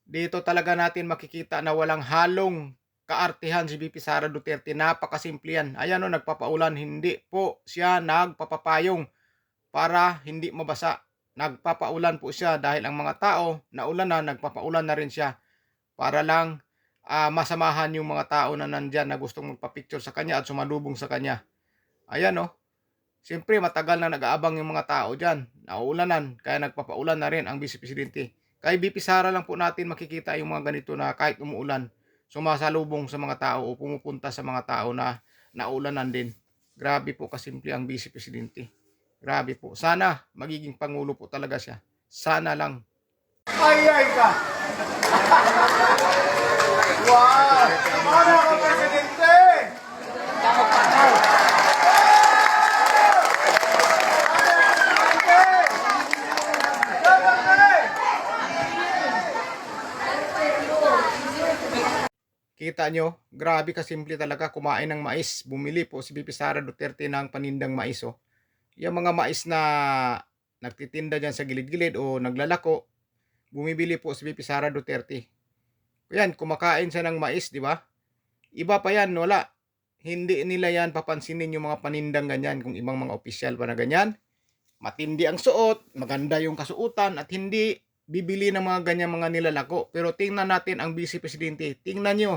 Dito talaga natin makikita na walang halong kaartihan si VP Sara Duterte. Napakasimple yan. Ayan o, nagpapaulan. Hindi po siya nagpapapayong para hindi mabasa. Nagpapaulan po siya dahil ang mga tao naulan na, nagpapaulan na rin siya para lang masamahan yung mga tao na nandyan na gustong magpa-picture sa kanya at sumalubong sa kanya. Ayan o. Siyempre, matagal na nag-aabang yung mga tao dyan. Nauulanan, kaya nagpapaulan na rin ang Vice Presidente. Kay VP Sara lang po natin makikita yung mga ganito na kahit umuulan, sumasalubong sa mga tao o pumupunta sa mga tao na naulanan din. Grabe po kasimple ang Vice Presidente. Grabe po. Sana magiging pangulo po talaga siya. Sana lang. Ay ka! Wow! Ano ka, Presidente? Kita nyo, grabe kasimple talaga kumain ng mais. Bumili po si VP Sara Duterte ng panindang mais. Oh. Yung mga mais na nagtitinda dyan sa gilid-gilid o naglalako, bumibili po si VP Sara Duterte. Yan, kumakain siya ng mais, di ba? Iba pa yan, wala. Hindi nila yan papansinin yung mga panindang ganyan, kung ibang mga opisyal pa na ganyan. Matindi ang suot, maganda yung kasuotan, at hindi bibili ng mga ganyan mga nilalako. Pero tingnan natin ang Vice Presidente. Tingnan nyo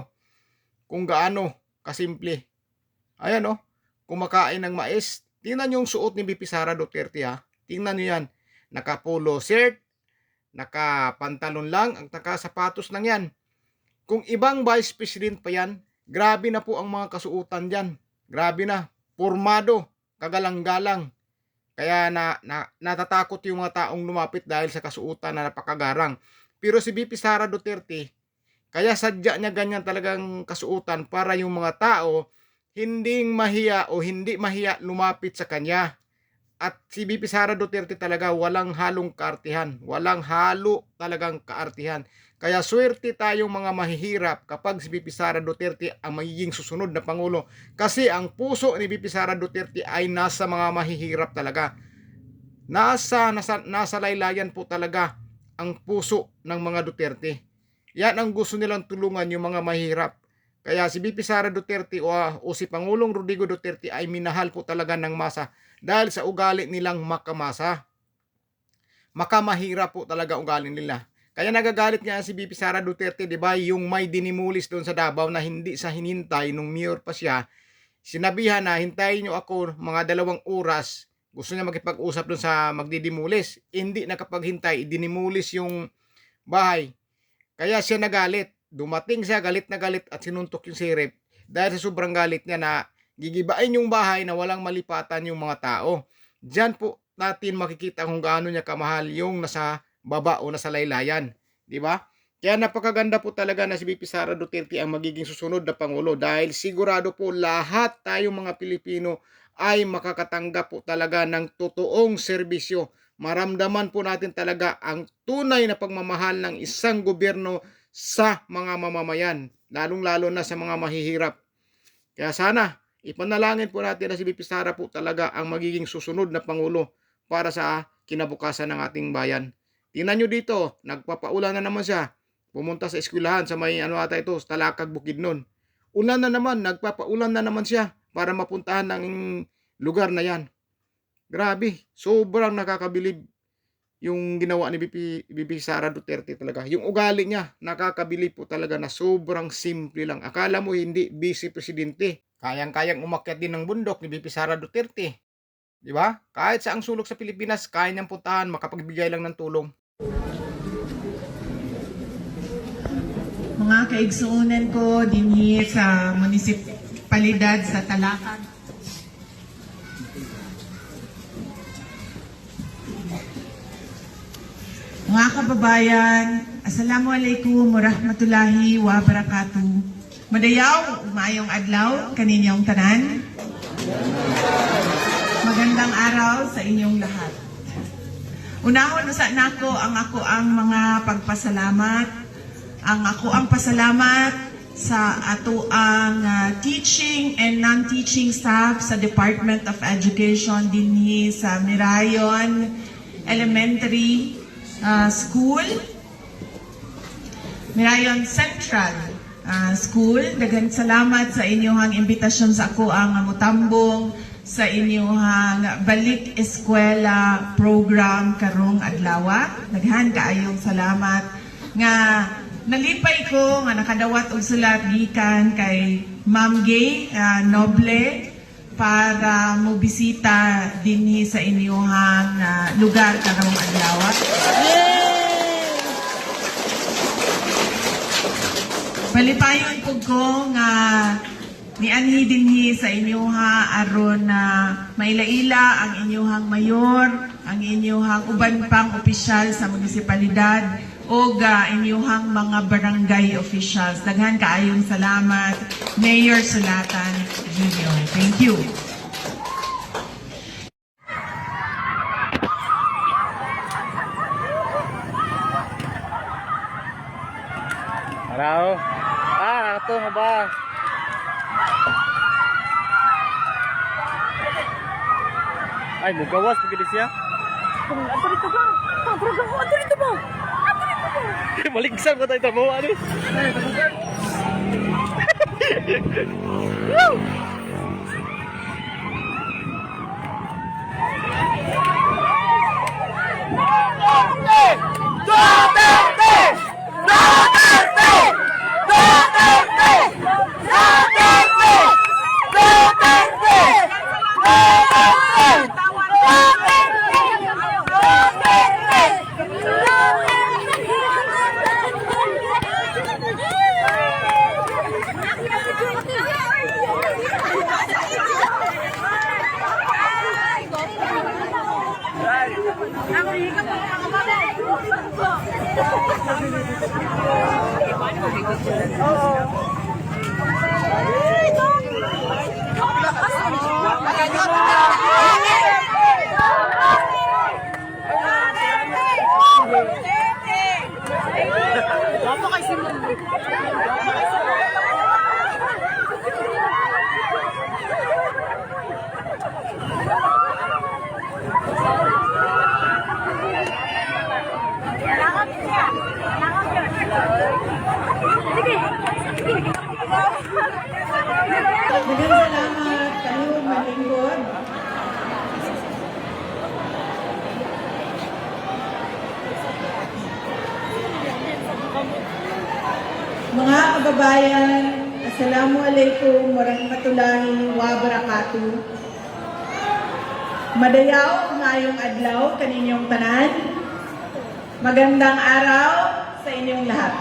kung gaano kasimple. Ayan o, kumakain ng mais. Tingnan nyo yung suot ni VP Sara Duterte ha. Tingnan nyo yan. Naka-polo shirt, naka-pantalon lang, ang naka-sapatos lang yan. Kung ibang Vice President pa yan, grabe na po ang mga kasuotan dyan. Grabe na. Pormado, kagalang-galang. Kaya natatakot yung mga taong lumapit dahil sa kasuotan na napakagarang. Pero si VP Sara Duterte, kaya sadya niya ganyan talagang kasuotan para yung mga tao hindi mahiya o hindi mahiya lumapit sa kanya. At si VP Sara Duterte talaga walang halong kaartihan. Walang halo talagang kaartihan. Kaya swerte tayong mga mahihirap kapag si VP Sara Duterte ang magiging susunod na Pangulo. Kasi ang puso ni VP Sara Duterte ay nasa mga mahihirap talaga. Nasa laylayan po talaga ang puso ng mga Duterte. Yan ang gusto nilang tulungan yung mga mahihirap. Kaya si VP Sara Duterte o si Pangulong Rodrigo Duterte ay minahal po talaga ng masa dahil sa ugali nilang makamasa. Makamahirap po talaga ugali nila. Kaya nagagalit nga si VP Sara Duterte, di ba, yung may dinimulis doon sa Davao na hindi sa hinintay nung mayor pa siya. Sinabihan na hintayin nyo ako mga 2 oras. Gusto niya makipag-usap doon sa magdidimulis. Hindi nakapaghintay, dinimulis yung bahay. Kaya siya nagalit. Dumating siya, galit na galit at sinuntok yung sirip. Dahil sa sobrang galit niya na gigibain yung bahay na walang malipatan yung mga tao. Diyan po natin makikita kung gaano niya kamahal yung nasa baba o nasa laylayan. Di ba? Kaya napakaganda po talaga na si VP Sara Duterte ang magiging susunod na Pangulo dahil sigurado po lahat tayong mga Pilipino ay makakatanggap po talaga ng totoong serbisyo. Maramdaman po natin talaga ang tunay na pagmamahal ng isang gobyerno sa mga mamamayan, lalong-lalo na sa mga mahihirap. Kaya sana, ipanalangin po natin na si VP Sara po talaga ang magiging susunod na Pangulo para sa kinabukasan ng ating bayan. Tingnan nyo dito, nagpapaulan na naman siya. Pumunta sa eskwelahan sa may Talakag Bukidnon. Ulan na naman, nagpapaulan na naman siya para mapuntahan ng lugar na yan. Grabe, sobrang nakakabilib yung ginawa ni VP Sara Duterte talaga. Yung ugali niya, nakakabilib po talaga na sobrang simple lang. Akala mo hindi Vice Presidente. Kayang-kayang umakyat din ng bundok ni VP Sara Duterte. Di ba? Kahit sa ang sulok sa Pilipinas, kaya niyang puntahan, makapagbigay lang ng tulong. Mga kaigsuunan ko dinhi sa munisipalidad sa Talakag. Mga kababayan, Assalamualaikum warahmatullahi wabarakatuh. Madayaw, maayong adlaw kaninyong tanan. Magandang araw sa inyong lahat. Unahon sa nako ang mga pagpasalamat. Ang pasalamat sa ato ang teaching and non-teaching staff sa Department of Education dinhi sa Mirayon Elementary School. Mirayon Central School. Daghang salamat sa inyong imbitasyon sa ako ang mutambong sa inyong balik eskwela program karong adlaw. Daghan kaayong salamat nga nalipay ko nga nakadawat og sulat gikan kay Ma'am Gay Noble para mo bisita dinhi sa inyong lugar karong adlaw. Malipayon po ko nga nianhi dinhi sa inyoha aron na mailaila ang inyohang mayor, ang inyohang uban pang opisyal sa munisipalidad o inyohang mga barangay officials. Daghan kaayong salamat, Mayor Sulatan Jr. Thank you. Hello? Ito mo ba? Ay, mugawas pagkili siya? Ato rito ba? Ato rito ba? Maligsan mo tayo mo, ano? Daghang salamat kayo malingkod. Mga kababayan, Assalamualaikum warahmatullahi wabarakatuh. Madayaw ngayong adlaw kaninyong tanan. Magandang araw sa inyong lahat.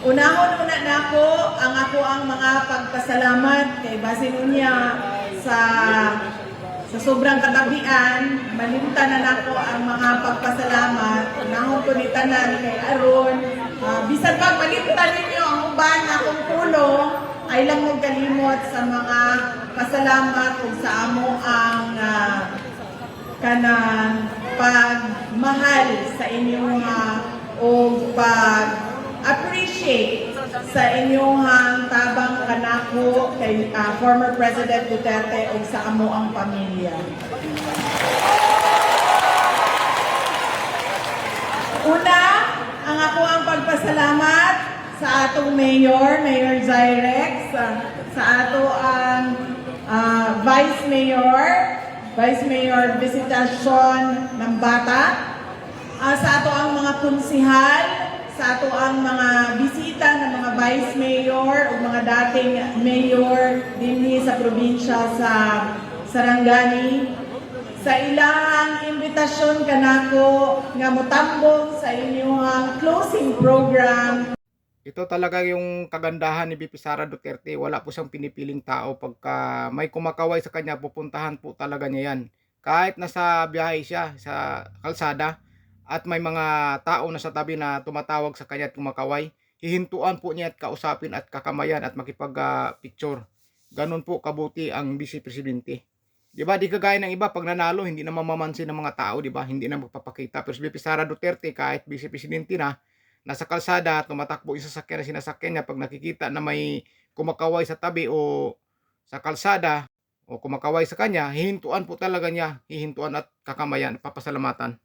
Unahon-una nako ang mga pagpasalamat kay basin unya sa sobrang katabian, malimta na nako ang mga pagpasalamat. Unahon ko ni tanan kay aron bisan pag malimta ninyo ang uban akong tulong ay lang mo kalimot sa mga pasalamat ug sa amo ang kanang pagmahal sa inyong o pag-appreciate sa inyong tabang kanako kay former President Duterte o sa amo ang pamilya. Una, ang ako ang pagpasalamat sa atong Mayor Zyrex, sa ato ang Vice Mayor Visitasyon ng Bata, sa ato ang mga konsihal, sa ato ang mga bisita ng mga Vice Mayor o mga dating Mayor dinhi sa probinsya sa Sarangani, sa ilang imbitasyon kanako nga motambong sa inyong closing program. Ito talaga yung kagandahan ni VP Sara Duterte. Wala po siyang pinipiling tao. Pagka may kumakaway sa kanya, pupuntahan po talaga niya yan. Kahit nasa biyahe siya sa kalsada at may mga tao na sa tabi na tumatawag sa kanya at kumakaway, hihintuan po niya at kausapin at kakamayan at makipag-picture. Ganun po kabuti ang Vice Presidente. Diba? Di kagaya ng iba, pag nanalo, hindi na mamamansin ng mga tao, diba? Hindi na magpapakita. Pero si VP Sara Duterte, kahit Vice Presidente na, nasa kalsada, tumatakbo yung sasakyan na sinasakyan niya, pag nakikita na may kumakaway sa tabi o sa kalsada o kumakaway sa kanya, hihintuan po talaga niya, hihintuan at kakamayan, papasalamatan.